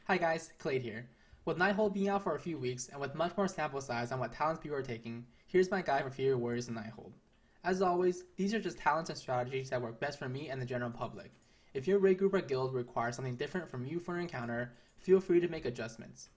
Hi guys, Kelade here. With Nighthold being out for a few weeks, and with much more sample size on what talents people are taking, here's my guide for Fury Warriors and Nighthold. As always, these are just talents and strategies that work best for me and the general public. If your raid group or guild requires something different from you for an encounter, feel free to make adjustments.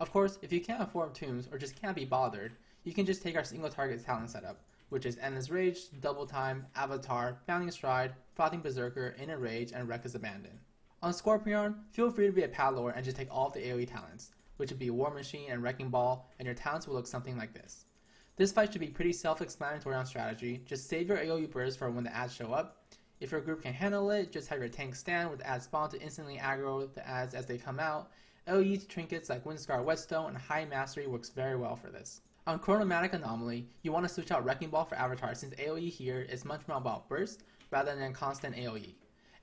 Of course, if you can't afford tombs or just can't be bothered, you can just take our single target talent setup, which is Endless Rage, Double Time, Avatar, Bounding Stride, Frothing Berserker, Inner Rage, and Reckless Abandon. On Scorpion, feel free to be a Paddler and just take all of the AoE talents, which would be War Machine and Wrecking Ball, and your talents will look something like this. This fight should be pretty self-explanatory on strategy, just save your AoE burst for when the adds show up. If your group can handle it, just have your tank stand with add spawn to instantly aggro the adds as they come out. AoE trinkets like Windscar Whetstone and High Mastery works very well for this. On Chronomatic Anomaly, you want to switch out Wrecking Ball for Avatar since AoE here is much more about burst rather than constant AoE,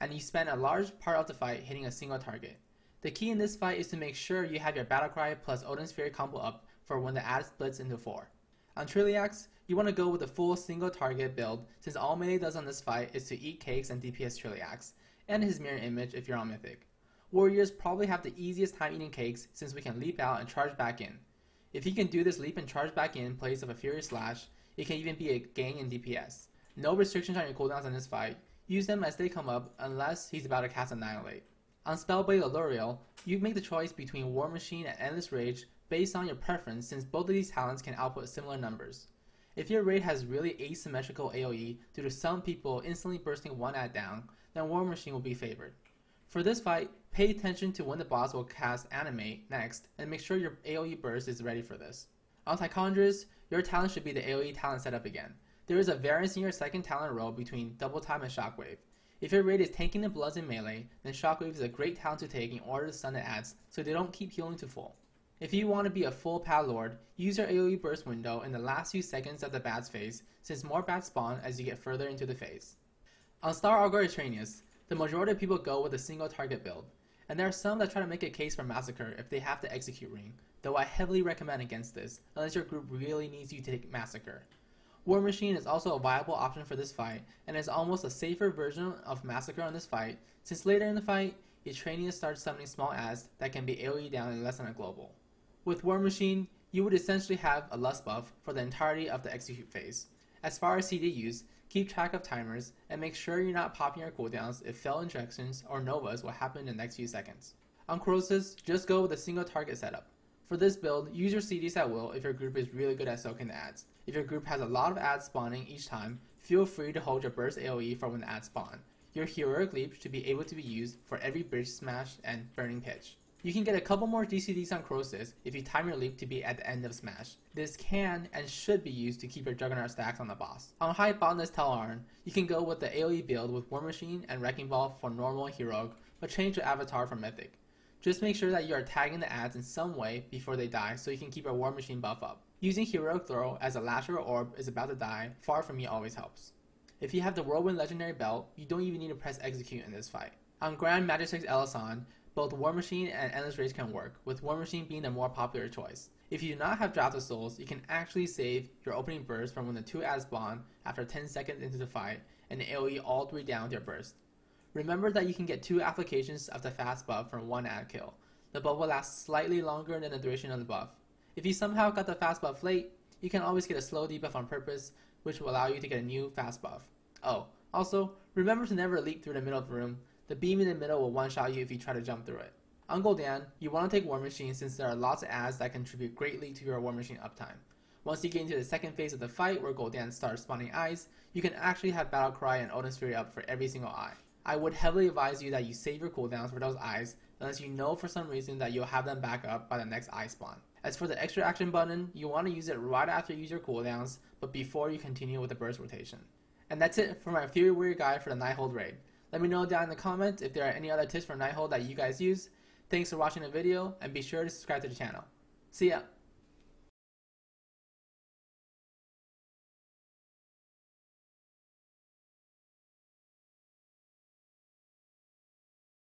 and you spend a large part of the fight hitting a single target. The key in this fight is to make sure you have your Battlecry plus Odin Sphere combo up for when the ad splits into 4. On Trilliax, you want to go with a full single target build since all melee does on this fight is to eat cakes and DPS Trilliax, and his mirror image if you're on Mythic. Warriors probably have the easiest time eating cakes since we can leap out and charge back in. If you can do this leap and charge back in place of a Furious Slash, it can even be a gang in DPS. No restrictions on your cooldowns in this fight, use them as they come up unless he's about to cast Annihilate. On Spellblade Alluriel, you make the choice between War Machine and Endless Rage based on your preference since both of these talents can output similar numbers. If your raid has really asymmetrical AoE due to some people instantly bursting one ad down, then War Machine will be favored. For this fight, pay attention to when the boss will cast Animate next and make sure your AoE burst is ready for this. On Tichondrus, your talent should be the AoE talent setup again. There is a variance in your second talent row between Double Time and Shockwave. If your raid is tanking the bloods in melee, then Shockwave is a great talent to take in order to stun the adds so they don't keep healing to full. If you want to be a full Pad Lord, use your AoE burst window in the last few seconds of the Bad's phase since more bats spawn as you get further into the phase. On Star Augur Eternius, the majority of people go with a single target build, and there are some that try to make a case for Massacre if they have to execute ring, though I heavily recommend against this unless your group really needs you to take Massacre. War Machine is also a viable option for this fight and is almost a safer version of Massacre on this fight since later in the fight, Eternius starts summoning small adds that can be AoE down in less than a global. With War Machine, you would essentially have a Lust buff for the entirety of the execute phase. As far as CD use, keep track of timers and make sure you're not popping your cooldowns if failed injections or novas will happen in the next few seconds. On Crosis, just go with a single target setup. For this build, use your CDs at will if your group is really good at soaking the adds. If your group has a lot of adds spawning each time, feel free to hold your burst AoE for when the adds spawn. Your Heroic Leap should be able to be used for every Bridge Smash and Burning Pitch. You can get a couple more DCDs on Crosis if you time your leap to be at the end of Smash. This can and should be used to keep your Juggernaut stacks on the boss. On High Botanist Telearn, you can go with the AoE build with War Machine and Wrecking Ball for normal and heroic, but change your avatar for Mythic. Just make sure that you are tagging the adds in some way before they die so you can keep your War Machine buff up. Using Heroic Throw as a Lasher orb is about to die, far from me always helps. If you have the Whirlwind Legendary Belt, you don't even need to press execute in this fight. On Grand Magistix Elysion, both War Machine and Endless Rage can work, with War Machine being the more popular choice. If you do not have Draft of Souls, you can actually save your opening burst from when the 2 adds spawn after 10 seconds into the fight and AoE all 3 down with your burst. Remember that you can get 2 applications of the fast buff from 1 ad kill. The buff will last slightly longer than the duration of the buff. If you somehow got the fast buff late, you can always get a slow debuff on purpose, which will allow you to get a new fast buff. Oh, also, remember to never leap through the middle of the room. The beam in the middle will one-shot you if you try to jump through it. On Gul'dan, you want to take War Machine since there are lots of adds that contribute greatly to your War Machine uptime. Once you get into the second phase of the fight where Gul'dan starts spawning eyes, you can actually have Battlecry and Odin Sphere up for every single eye. I would heavily advise you that you save your cooldowns for those eyes unless you know for some reason that you'll have them back up by the next eye spawn. As for the extra action button, you want to use it right after you use your cooldowns, but before you continue with the burst rotation. And that's it for my Fury Warrior guide for the Nighthold raid. Let me know down in the comments if there are any other tips for Nighthold that you guys use. Thanks for watching the video, and be sure to subscribe to the channel. See ya!